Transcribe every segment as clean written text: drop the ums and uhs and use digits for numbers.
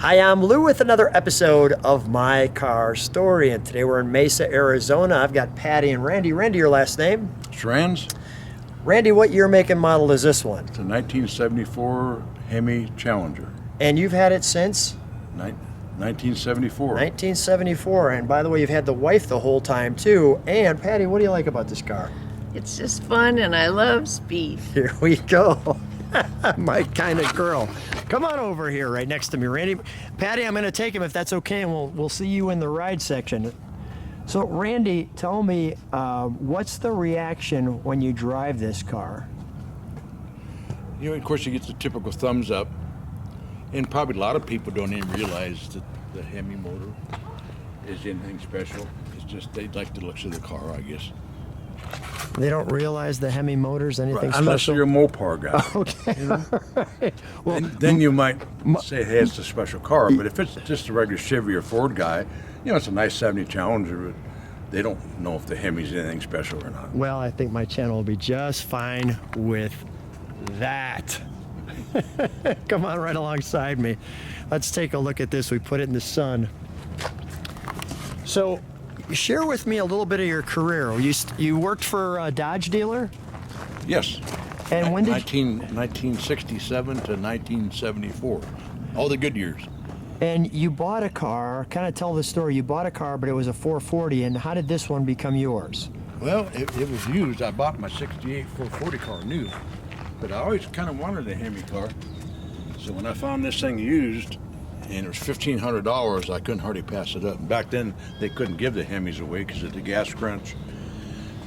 Hi, I'm Lou with another episode of My Car Story, and today we're in Mesa, Arizona. I've got Patty and Randy. Randy, your last name? Schranz. Randy, what year, make, and model is this one? It's a 1974 Hemi Challenger. And you've had it since? 1974. 1974, and by the way, you've had the wife the whole time too. And Patty, what do you like about this car? It's just fun, and I love speed. Here we go. My kind of girl. Come on over here right next to me, Randy. Patty, I'm going to take him if that's okay, and we'll see you in the ride section. So, Randy, tell me, what's the reaction when you drive this car? You know, of course, you get the typical thumbs up, and probably a lot of people don't even realize that the Hemi motor is anything special. It's just they like the looks of the car, I guess. They don't realize the Hemi motor's anything special? Unless you're a Mopar guy. Okay. You know? Right. Well, then you might say, hey, it's a special car. But if it's just a regular Chevy or Ford guy, you know, it's a nice 70 Challenger, but they don't know if the Hemi's anything special or not. Well, I think my channel will be just fine with that. Come on right alongside me. Let's take a look at this. We put it in the sun. So, share with me a little bit of your career. You worked for a Dodge dealer? Yes. And when did 1967 to 1974. All the good years. And you bought a car, kind of tell the story. You bought a car, but it was a 440, and how did this one become yours? Well, it was used. I bought my 68 440 car new, but I always kind of wanted a Hemi car. So when I found this thing used, and it was $1,500, I couldn't hardly pass it up. And back then, they couldn't give the Hemis away because of the gas crunch.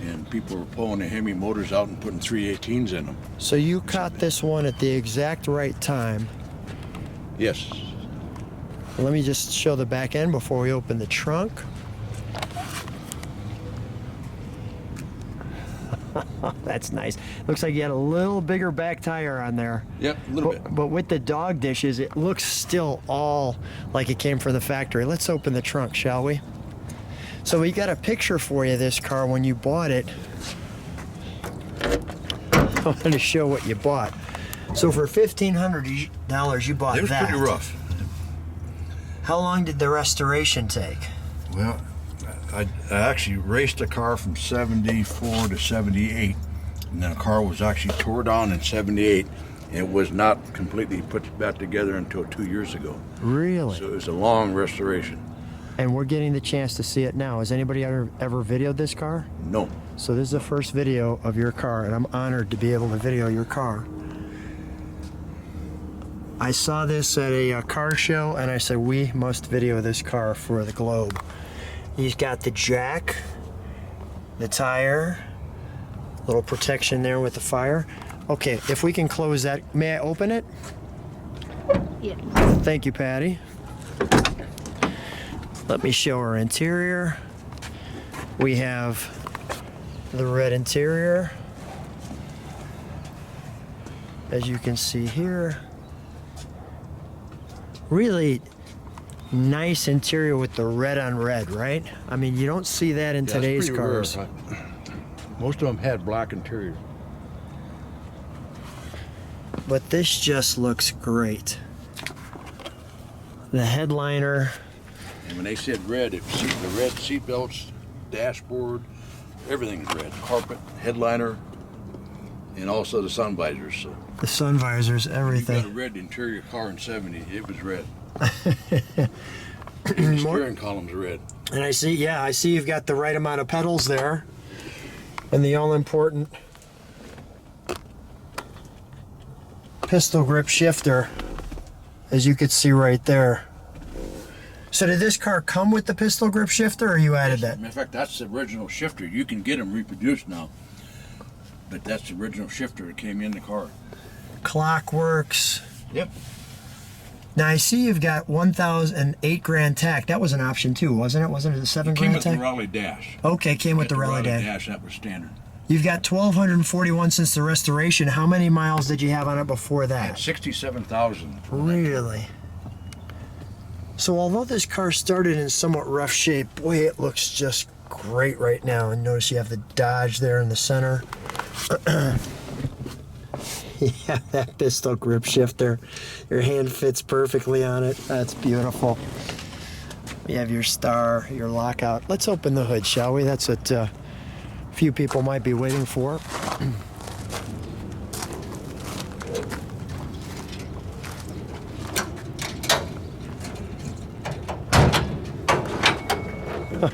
And people were pulling the Hemi motors out and putting 318s in them. So you caught this one at the exact right time. Yes. Let me just show the back end before we open the trunk. That's nice. Looks like you had a little bigger back tire on there. Yep, a little bit. But with the dog dishes, it looks still all like it came from the factory. Let's open the trunk, shall we? So we got a picture for you of this car when you bought it. I'm going to show what you bought. So for $1,500, you bought that. It was pretty rough. How long did the restoration take? Well, I actually raced a car from 74 to 78, and the car was actually tore down in 78. It was not completely put back together until 2 years ago. Really? So it was a long restoration. And we're getting the chance to see it now. Has anybody ever videoed this car? No. So this is the first video of your car, and I'm honored to be able to video your car. I saw this at a car show, and I said, we must video this car for the Globe. He's got the jack, the tire, little protection there with the fire. Okay, if we can close that, may I open it? Yeah. Thank you, Patty. Let me show our interior. We have the red interior, as you can see here. Really nice interior with the red on red, right? I mean, you don't see that in today's cars. Rare. Most of them had black interior. But this just looks great. The headliner. And when they said red, it was the red seat belts, dashboard, everything's red. Carpet, headliner, and also the sun visors. So The sun visors, everything. you got a red interior car in 70, it was red. The steering column's red. And I see you've got the right amount of pedals there. And the all-important pistol grip shifter, as you could see right there. So did this car come with the pistol grip shifter, or you added that? In fact, that's the original shifter. You can get them reproduced now, but that's the original shifter that came in the car. Clock works. Yep. Now I see you've got 1,008 grand tack. That was an option too, wasn't it? Wasn't it a 7 Came grand with the tack? rally dash. Okay, came with the rally dash. That was standard. You've got 1,241 since the restoration. How many miles did you have on it before I had that? 67,000. Really? So although this car started in somewhat rough shape, boy, it looks just great right now. And notice you have the Dodge there in the center. Yeah, that pistol grip shifter. Your hand fits perfectly on it. That's beautiful. You have your star, your lockout. Let's open the hood, shall we? That's what a few people might be waiting for.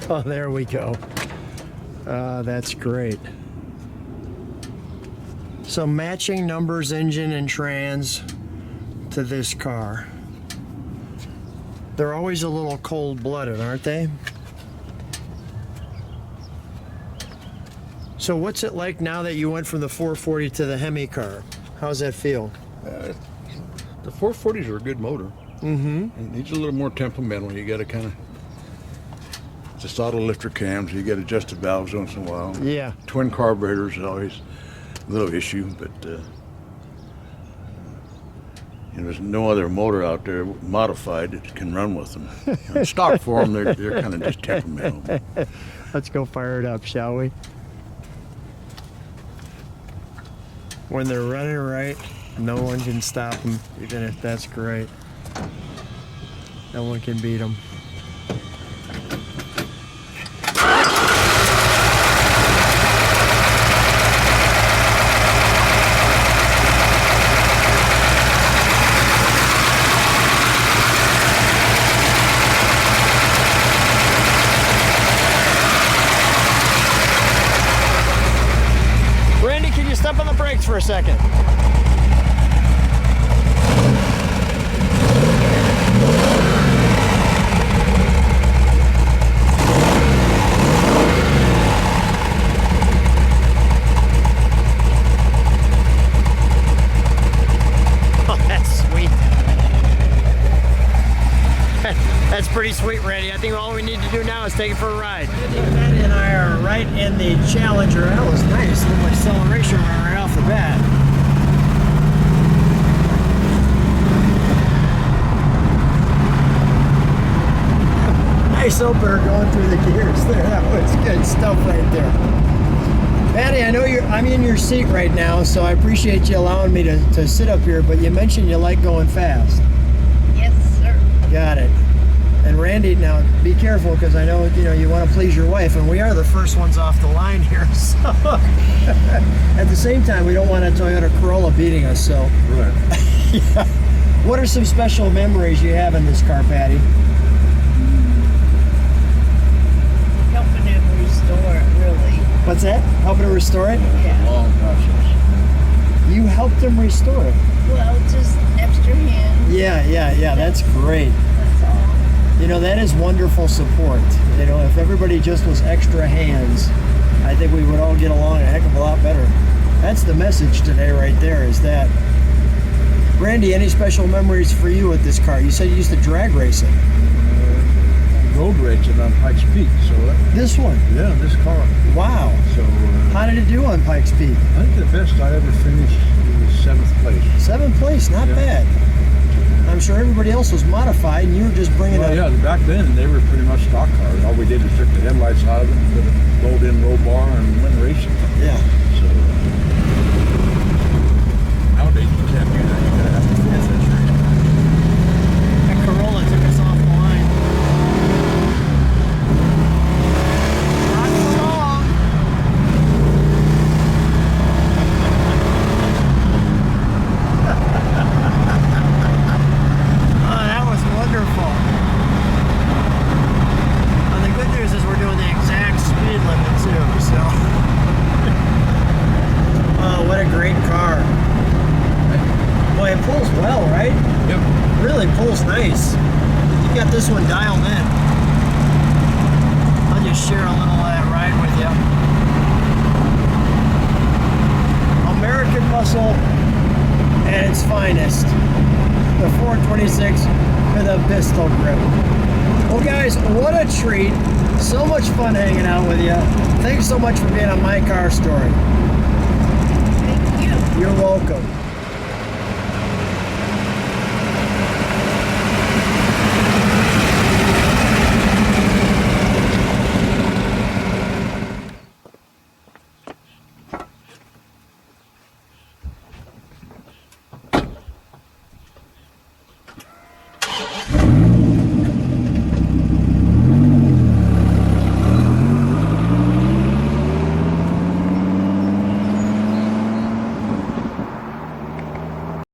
Oh, there we go. That's great. So matching numbers, engine and trans to this car. They're always a little cold-blooded, aren't they? So what's it like now that you went from the 440 to the Hemi car? How's that feel? The 440s are a good motor. Mm-hmm. It needs a little more temperamental. You got to kind of, just auto lifter cams. You got adjusted valves once in a while. Yeah. Twin carburetors is always a little issue, but there's no other motor out there modified that can run with them. Stock for them, they're kind of just temperamental. Let's go fire it up, shall we? When they're running right, no one can stop them, even if that's great. No one can beat them. Randy, can you step on the brakes for a second? That's pretty sweet, Randy. I think all we need to do now is take it for a ride. Randy and I are right in the Challenger. That was nice. A little acceleration right off the bat. Nice opener going through the gears there. That was good stuff right there. Patty, I know I'm in your seat right now, so I appreciate you allowing me to sit up here, but you mentioned you like going fast. Yes, sir. Got it. And Randy, now be careful because I know you want to please your wife, and we are the first ones off the line here. So at the same time, we don't want a Toyota Corolla beating us. So Right. yeah. What are some special memories you have in this car, Patty? Helping him restore it, really. What's that? Helping to restore it? Yeah. Long process. You helped him restore it. Well, just extra hands. Yeah. That's great. That's all. That is wonderful support. If everybody just was extra hands, I think we would all get along a heck of a lot better. That's the message today right there, is that. Randy, any special memories for you with this car? You said you used to drag race it. Road racing on Pikes Peak. So This one? yeah, this car. Wow. So How did it do on Pikes Peak? I think the best I ever finished was 7th place. 7th place, not Yeah. bad. I'm sure everybody else was modified, and you were just bringing Well, a... yeah, back then they were pretty much stock cars. All we did was took the headlights out of it, put a rolled-in roll bar, and went racing. Yeah. So nowadays you can't do that. You gotta have the full fence racing. That Corolla took us off the line. Not for long. Oh, that was wonderful. Well, the good news is we're doing the exact speed limit too, so. Oh, what a great car. Boy, it pulls well, right? Yep. Really pulls nice. You got this one dialed in. I'll just share a little of that ride with you. American muscle at its finest. The 426 with a pistol grip. Well guys, what a treat. So much fun hanging out with you. Thanks so much for being on My Car Story. Thank you. You're welcome.